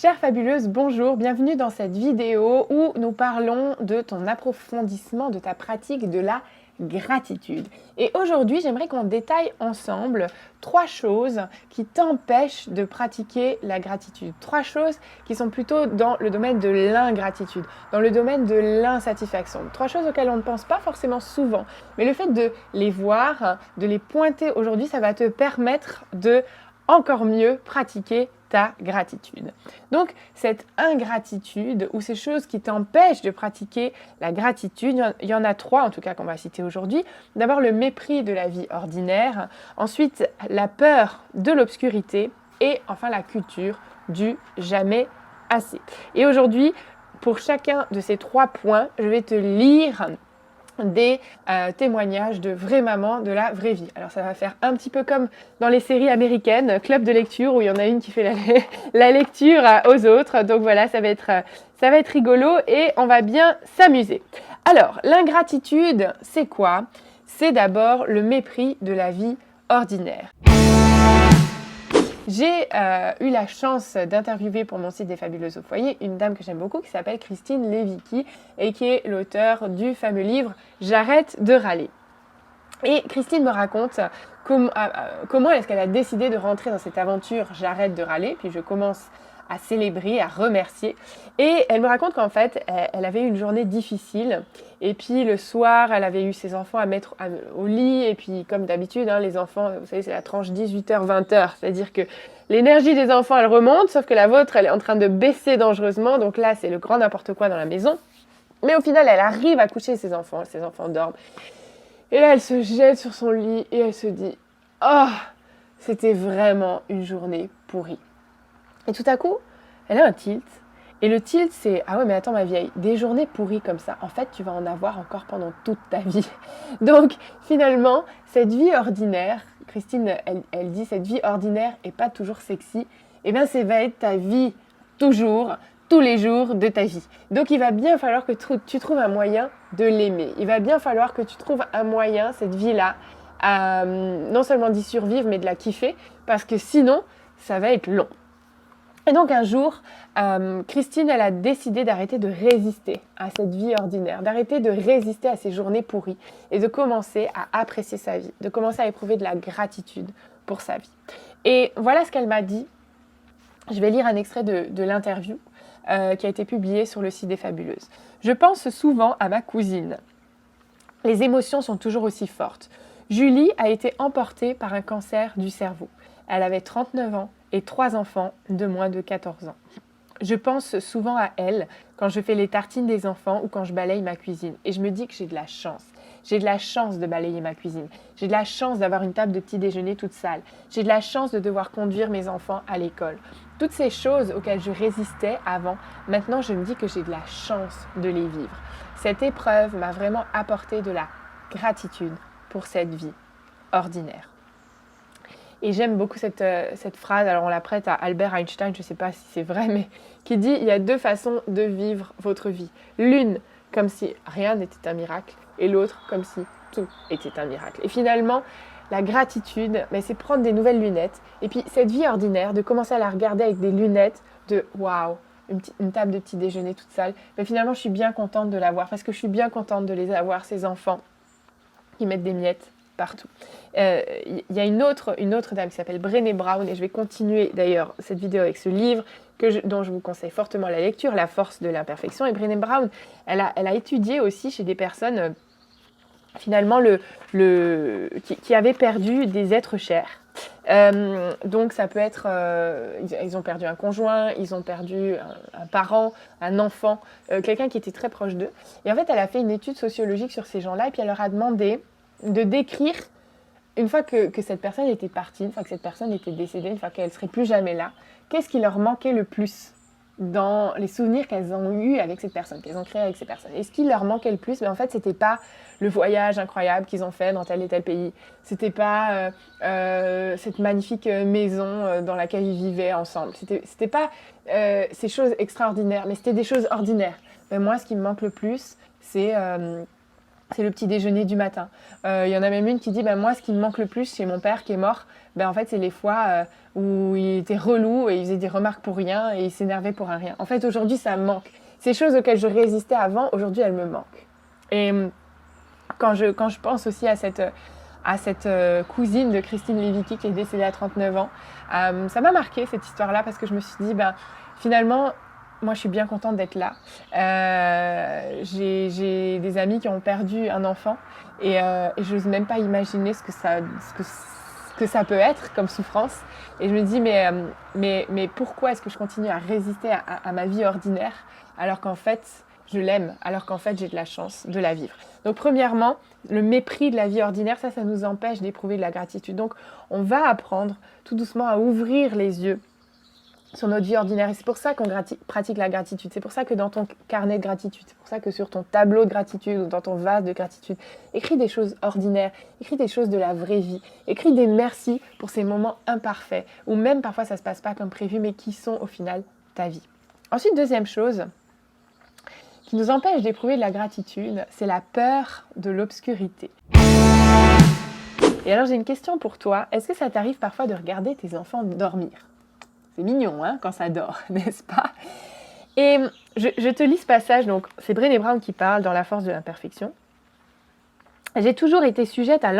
Chère fabuleuse, bonjour, bienvenue dans cette vidéo où nous parlons de ton approfondissement de ta pratique de la gratitude. Et aujourd'hui, j'aimerais qu'on détaille ensemble 3 choses qui t'empêchent de pratiquer la gratitude. 3 choses qui sont plutôt dans le domaine de l'ingratitude, dans le domaine de l'insatisfaction. 3 choses auxquelles on ne pense pas forcément souvent. Mais le fait de les voir, de les pointer aujourd'hui, ça va te permettre de encore mieux pratiquer ta gratitude. Donc, cette ingratitude ou ces choses qui t'empêchent de pratiquer la gratitude, il y en a 3 en tout cas qu'on va citer aujourd'hui. D'abord, le mépris de la vie ordinaire, ensuite la peur de l'obscurité et enfin la culture du jamais assez. Et aujourd'hui, pour chacun de ces 3 points, je vais te lire des témoignages de vraies mamans de la vraie vie. Alors ça va faire un petit peu comme dans les séries américaines, club de lecture, où il y en a une qui fait la lecture aux autres. Donc voilà, ça va être rigolo et on va bien s'amuser. Alors, l'ingratitude, c'est quoi? C'est d'abord le mépris de la vie ordinaire. J'ai eu la chance d'interviewer pour mon site des Fabuleuses au foyer une dame que j'aime beaucoup qui s'appelle Christine Lévicky et qui est l'auteure du fameux livre « J'arrête de râler ». Et Christine me raconte comment est-ce qu'elle a décidé de rentrer dans cette aventure « J'arrête de râler ». Puis je commence à célébrer, à remercier. Et elle me raconte qu'en fait, elle avait eu une journée difficile. Et puis le soir, elle avait eu ses enfants à mettre au lit. Et puis comme d'habitude, hein, les enfants, vous savez, c'est la tranche 18h, 20h. C'est-à-dire que l'énergie des enfants, elle remonte, sauf que la vôtre, elle est en train de baisser dangereusement. Donc là, c'est le grand n'importe quoi dans la maison. Mais au final, elle arrive à coucher ses enfants dorment. Et là, elle se jette sur son lit et elle se dit « Oh, c'était vraiment une journée pourrie ». Et tout à coup, elle a un tilt. Et le tilt, c'est « Ah ouais, mais attends ma vieille, des journées pourries comme ça, en fait, tu vas en avoir encore pendant toute ta vie. » Donc, finalement, cette vie ordinaire, Christine, elle dit « Cette vie ordinaire est pas toujours sexy. » Eh bien, ça va être ta vie toujours, tous les jours de ta vie. Donc, il va bien falloir que tu trouves un moyen de l'aimer. Il va bien falloir que tu trouves un moyen, cette vie-là, non seulement d'y survivre, mais de la kiffer, parce que sinon, ça va être long. Et donc un jour, Christine, elle a décidé d'arrêter de résister à cette vie ordinaire, d'arrêter de résister à ces journées pourries et de commencer à apprécier sa vie, de commencer à éprouver de la gratitude pour sa vie. Et voilà ce qu'elle m'a dit. Je vais lire un extrait de l'interview qui a été publié sur le site des Fabuleuses. « Je pense souvent à ma cousine. Les émotions sont toujours aussi fortes. Julie a été emportée par un cancer du cerveau. Elle avait 39 ans et 3 enfants de moins de 14 ans. Je pense souvent à elle quand je fais les tartines des enfants ou quand je balaye ma cuisine. Et je me dis que j'ai de la chance. J'ai de la chance de balayer ma cuisine. J'ai de la chance d'avoir une table de petit déjeuner toute sale. J'ai de la chance de devoir conduire mes enfants à l'école. Toutes ces choses auxquelles je résistais avant, maintenant je me dis que j'ai de la chance de les vivre. Cette épreuve m'a vraiment apporté de la gratitude pour cette vie ordinaire. » Et j'aime beaucoup cette phrase, alors on la prête à Albert Einstein, je ne sais pas si c'est vrai, mais qui dit « Il y a 2 façons de vivre votre vie. L'une comme si rien n'était un miracle et l'autre comme si tout était un miracle. » Et finalement, la gratitude, mais c'est prendre des nouvelles lunettes. Et puis cette vie ordinaire, de commencer à la regarder avec des lunettes de « Waouh !» Une table de petit déjeuner toute sale. Mais finalement, je suis bien contente de l'avoir parce que je suis bien contente de les avoir, ces enfants qui mettent des miettes partout. Il y a une autre dame qui s'appelle Brené Brown et je vais continuer d'ailleurs cette vidéo avec ce livre dont je vous conseille fortement la lecture, La force de l'imperfection. Et Brené Brown, elle a étudié aussi chez des personnes finalement qui avaient perdu des êtres chers. Donc ça peut être, ils ont perdu un conjoint, ils ont perdu un parent, un enfant, quelqu'un qui était très proche d'eux. Et en fait, elle a fait une étude sociologique sur ces gens-là et puis elle leur a demandé de décrire, une fois que cette personne était partie, une fois que cette personne était décédée, une fois qu'elle ne serait plus jamais là, qu'est-ce qui leur manquait le plus dans les souvenirs qu'elles ont eus avec cette personne, qu'elles ont créés avec cette personne. Et ce qui leur manquait le plus, mais en fait, c'était pas le voyage incroyable qu'ils ont fait dans tel et tel pays, c'était pas cette magnifique maison dans laquelle ils vivaient ensemble, c'était pas ces choses extraordinaires, mais c'était des choses ordinaires. Mais moi, ce qui me manque le plus, c'est c'est le petit déjeuner du matin. Il y en a même une qui dit, moi, ce qui me manque le plus chez mon père qui est mort, en fait, c'est les fois où il était relou et il faisait des remarques pour rien et il s'énervait pour un rien. En fait, aujourd'hui, ça me manque. Ces choses auxquelles je résistais avant, aujourd'hui, elles me manquent. Et quand je pense aussi à cette cousine de Christine Lévicky qui est décédée à 39 ans, ça m'a marqué cette histoire-là parce que je me suis dit, finalement, moi je suis bien contente d'être là. J'ai des amis qui ont perdu un enfant et je n'ose même pas imaginer ce que ça peut être comme souffrance. Et je me dis, mais pourquoi est-ce que je continue à résister à ma vie ordinaire alors qu'en fait, je l'aime, alors qu'en fait, j'ai de la chance de la vivre. Donc, premièrement, le mépris de la vie ordinaire, ça nous empêche d'éprouver de la gratitude. Donc, on va apprendre tout doucement à ouvrir les yeux sur notre vie ordinaire. Et c'est pour ça qu'on pratique la gratitude. C'est pour ça que dans ton carnet de gratitude, c'est pour ça que sur ton tableau de gratitude ou dans ton vase de gratitude, écris des choses ordinaires, écris des choses de la vraie vie, écris des merci pour ces moments imparfaits, ou même parfois ça ne se passe pas comme prévu, mais qui sont au final ta vie. Ensuite, deuxième chose qui nous empêche d'éprouver de la gratitude, c'est la peur de l'obscurité. Et alors j'ai une question pour toi, est-ce que ça t'arrive parfois de regarder tes enfants dormir ? C'est mignon quand ça dort, n'est-ce pas ? Et je te lis ce passage, donc c'est Brené Brown qui parle dans La force de l'imperfection. J'ai toujours été sujette à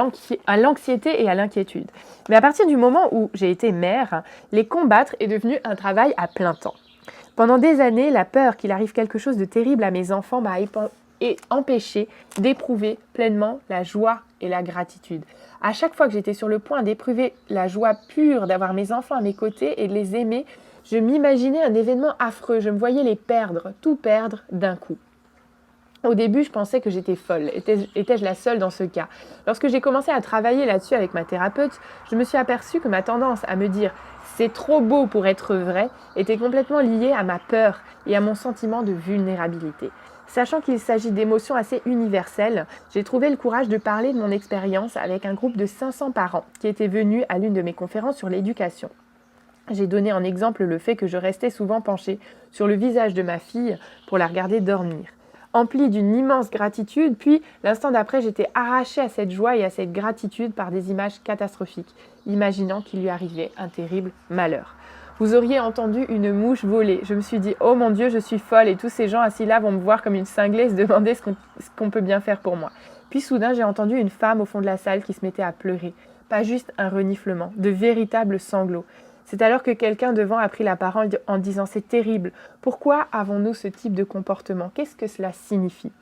l'anxiété et à l'inquiétude. Mais à partir du moment où j'ai été mère, les combattre est devenu un travail à plein temps. Pendant des années, la peur qu'il arrive quelque chose de terrible à mes enfants m'a empêché d'éprouver pleinement la joie et la gratitude. À chaque fois que j'étais sur le point d'éprouver la joie pure d'avoir mes enfants à mes côtés et de les aimer, je m'imaginais un événement affreux. Je me voyais les perdre, tout perdre d'un coup. Au début, je pensais que j'étais folle. Étais-je la seule dans ce cas ? Lorsque j'ai commencé à travailler là-dessus avec ma thérapeute, je me suis aperçue que ma tendance à me dire « c'est trop beau pour être vrai » était complètement liée à ma peur et à mon sentiment de vulnérabilité. Sachant qu'il s'agit d'émotions assez universelles, j'ai trouvé le courage de parler de mon expérience avec un groupe de 500 parents qui étaient venus à l'une de mes conférences sur l'éducation. J'ai donné en exemple le fait que je restais souvent penchée sur le visage de ma fille pour la regarder dormir. Emplie d'une immense gratitude, puis l'instant d'après, j'étais arrachée à cette joie et à cette gratitude par des images catastrophiques, imaginant qu'il lui arrivait un terrible malheur. Vous auriez entendu une mouche voler. Je me suis dit, oh mon Dieu, je suis folle et tous ces gens assis là vont me voir comme une cinglée et se demander ce qu'on peut bien faire pour moi. Puis soudain, j'ai entendu une femme au fond de la salle qui se mettait à pleurer. Pas juste un reniflement, de véritables sanglots. C'est alors que quelqu'un devant a pris la parole en disant « c'est terrible, pourquoi avons-nous ce type de comportement ? Qu'est-ce que cela signifie ?»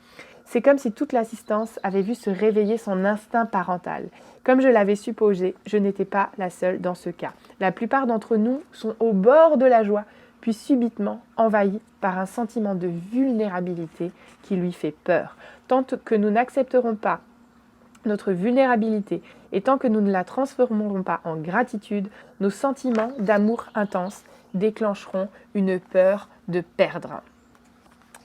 C'est comme si toute l'assistance avait vu se réveiller son instinct parental. Comme je l'avais supposé, je n'étais pas la seule dans ce cas. La plupart d'entre nous sont au bord de la joie, puis subitement envahis par un sentiment de vulnérabilité qui lui fait peur. Tant que nous n'accepterons pas notre vulnérabilité et tant que nous ne la transformerons pas en gratitude, nos sentiments d'amour intense déclencheront une peur de perdre.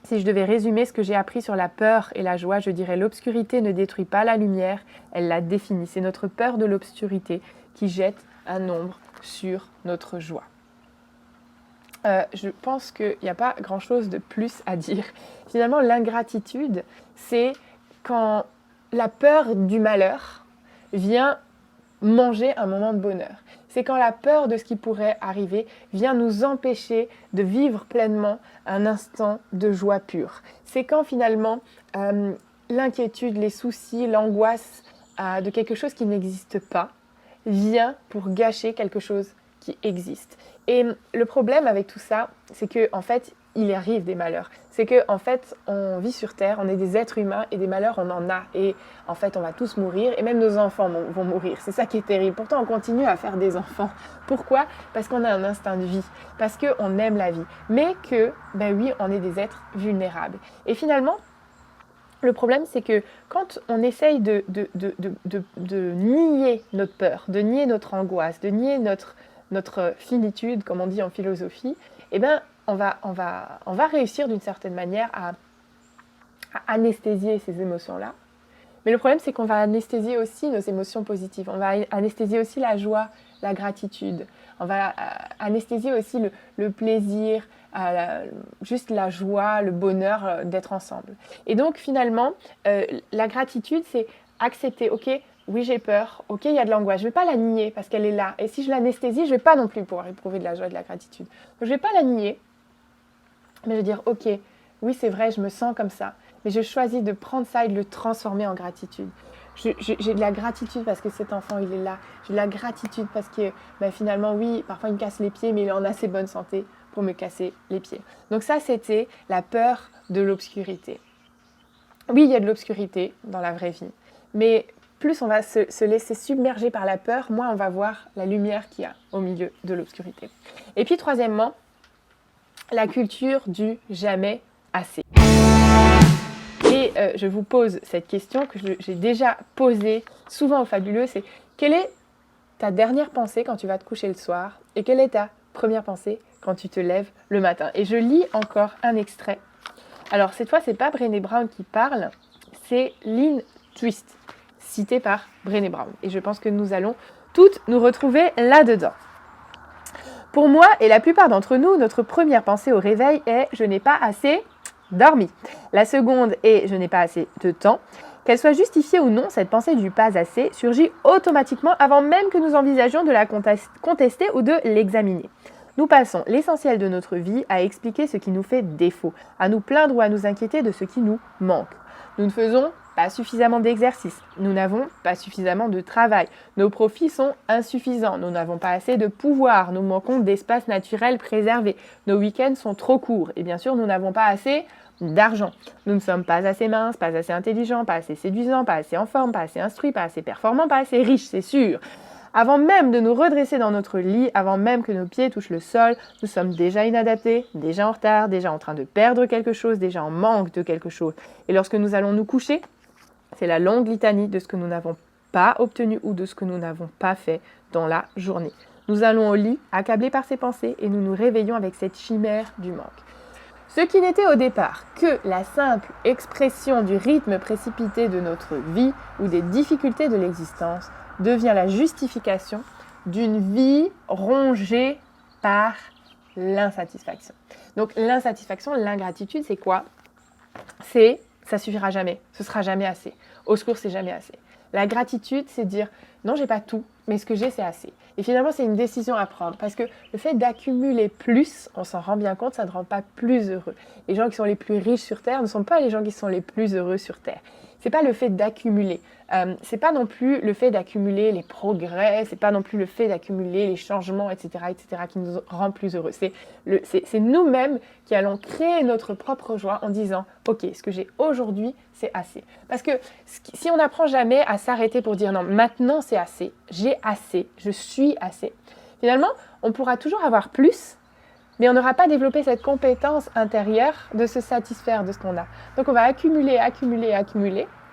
Si je devais résumer ce que j'ai appris sur la peur et la joie, je dirais l'obscurité ne détruit pas la lumière, elle la définit. C'est notre peur de l'obscurité qui jette un ombre sur notre joie. Je pense qu'il n'y a pas grand-chose de plus à dire. Finalement, l'ingratitude, c'est quand la peur du malheur vient manger un moment de bonheur. C'est quand la peur de ce qui pourrait arriver vient nous empêcher de vivre pleinement un instant de joie pure. C'est quand finalement l'inquiétude, les soucis, l'angoisse de quelque chose qui n'existe pas vient pour gâcher quelque chose qui existe. Et le problème avec tout ça, c'est que en fait, il arrive des malheurs. C'est que en fait, on vit sur Terre, on est des êtres humains et des malheurs, on en a. Et en fait, on va tous mourir et même nos enfants vont mourir. C'est ça qui est terrible. Pourtant, on continue à faire des enfants. Pourquoi ? Parce qu'on a un instinct de vie, parce qu'on aime la vie. Mais que, ben oui, on est des êtres vulnérables. Et finalement, le problème, c'est que quand on essaye de nier notre peur, de nier notre angoisse, de nier notre finitude, comme on dit en philosophie, eh ben, on va réussir d'une certaine manière à anesthésier ces émotions-là. Mais le problème, c'est qu'on va anesthésier aussi nos émotions positives. On va anesthésier aussi la joie, la gratitude. On va anesthésier aussi le plaisir, juste la joie, le bonheur d'être ensemble. Et donc finalement, la gratitude, c'est accepter, ok, oui j'ai peur, ok il y a de l'angoisse, je ne vais pas la nier parce qu'elle est là. Et si je l'anesthésie, je ne vais pas non plus pouvoir éprouver de la joie et de la gratitude. Donc je ne vais pas la nier, mais je vais dire, ok, oui c'est vrai, je me sens comme ça, mais je choisis de prendre ça et de le transformer en gratitude. J'ai de la gratitude parce que cet enfant il est là, j'ai de la gratitude parce que finalement oui, parfois il me casse les pieds, mais il est en assez bonne santé pour me casser les pieds. Donc ça c'était la peur de l'obscurité. Oui, il y a de l'obscurité dans la vraie vie, mais plus on va se laisser submerger par la peur, moins on va voir la lumière qu'il y a au milieu de l'obscurité. Et puis troisièmement, la culture du jamais assez. Et je vous pose cette question que j'ai déjà posée souvent aux fabuleux, c'est quelle est ta dernière pensée quand tu vas te coucher le soir et quelle est ta première pensée quand tu te lèves le matin? Et je lis encore un extrait. Alors cette fois, c'est pas Brené Brown qui parle, c'est Lynn Twist, citée par Brené Brown. Et je pense que nous allons toutes nous retrouver là-dedans. Pour moi et la plupart d'entre nous, notre première pensée au réveil est « je n'ai pas assez dormi ». La seconde est « je n'ai pas assez de temps ». Qu'elle soit justifiée ou non, cette pensée du « pas assez » surgit automatiquement avant même que nous envisagions de la contester ou de l'examiner. Nous passons l'essentiel de notre vie à expliquer ce qui nous fait défaut, à nous plaindre ou à nous inquiéter de ce qui nous manque. Nous ne faisons pas suffisamment d'exercice, nous n'avons pas suffisamment de travail, nos profits sont insuffisants, nous n'avons pas assez de pouvoir, nous manquons d'espace naturel préservé, nos week-ends sont trop courts et bien sûr nous n'avons pas assez d'argent. Nous ne sommes pas assez minces, pas assez intelligents, pas assez séduisants, pas assez en forme, pas assez instruits, pas assez performants, pas assez riches, c'est sûr. Avant même de nous redresser dans notre lit, avant même que nos pieds touchent le sol, nous sommes déjà inadaptés, déjà en retard, déjà en train de perdre quelque chose, déjà en manque de quelque chose. Et lorsque nous allons nous coucher, c'est la longue litanie de ce que nous n'avons pas obtenu ou de ce que nous n'avons pas fait dans la journée. Nous allons au lit, accablés par ces pensées, et nous nous réveillons avec cette chimère du manque. Ce qui n'était au départ que la simple expression du rythme précipité de notre vie ou des difficultés de l'existence devient la justification d'une vie rongée par l'insatisfaction. Donc l'insatisfaction, l'ingratitude, c'est quoi? C'est ça suffira jamais, ce sera jamais assez. Au secours, c'est jamais assez. La gratitude, c'est dire non, j'ai pas tout, mais ce que j'ai, c'est assez. Et finalement, c'est une décision à prendre parce que le fait d'accumuler plus, on s'en rend bien compte, ça ne rend pas plus heureux. Les gens qui sont les plus riches sur Terre ne sont pas les gens qui sont les plus heureux sur Terre. C'est pas le fait d'accumuler, c'est pas non plus le fait d'accumuler les progrès, c'est pas non plus le fait d'accumuler les changements, etc., qui nous rend plus heureux. C'est nous-mêmes qui allons créer notre propre joie en disant « Ok, ce que j'ai aujourd'hui, c'est assez ». Parce que si on n'apprend jamais à s'arrêter pour dire « Non, maintenant c'est assez, j'ai assez, je suis assez », finalement, on pourra toujours avoir plus, mais on n'aura pas développé cette compétence intérieure de se satisfaire de ce qu'on a. Donc on va accumuler,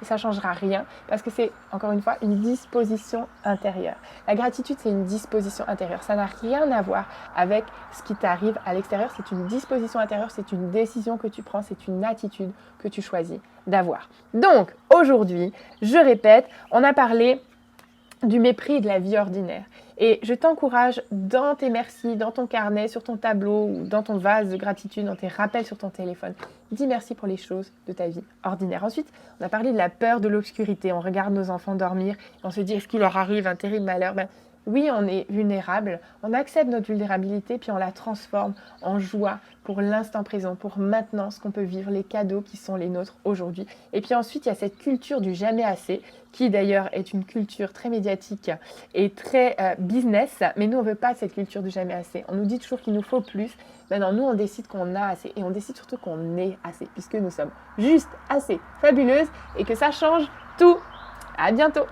et ça ne changera rien, parce que c'est, encore une fois, une disposition intérieure. La gratitude, c'est une disposition intérieure. Ça n'a rien à voir avec ce qui t'arrive à l'extérieur. C'est une disposition intérieure, c'est une décision que tu prends, c'est une attitude que tu choisis d'avoir. Donc, aujourd'hui, je répète, on a parlé du mépris de la vie ordinaire. Et je t'encourage dans tes merci, dans ton carnet, sur ton tableau ou dans ton vase de gratitude, dans tes rappels sur ton téléphone. Dis merci pour les choses de ta vie ordinaire. Ensuite, on a parlé de la peur de l'obscurité. On regarde nos enfants dormir et on se dit est-ce qu'il leur arrive un terrible malheur? Oui, on est vulnérable, on accepte notre vulnérabilité puis on la transforme en joie pour l'instant présent, pour maintenant ce qu'on peut vivre, les cadeaux qui sont les nôtres aujourd'hui. Et puis ensuite, il y a cette culture du jamais assez, qui d'ailleurs est une culture très médiatique et très business, mais nous on ne veut pas cette culture du jamais assez. On nous dit toujours qu'il nous faut plus, maintenant nous on décide qu'on a assez et on décide surtout qu'on est assez, puisque nous sommes juste assez fabuleuses et que ça change tout. À bientôt!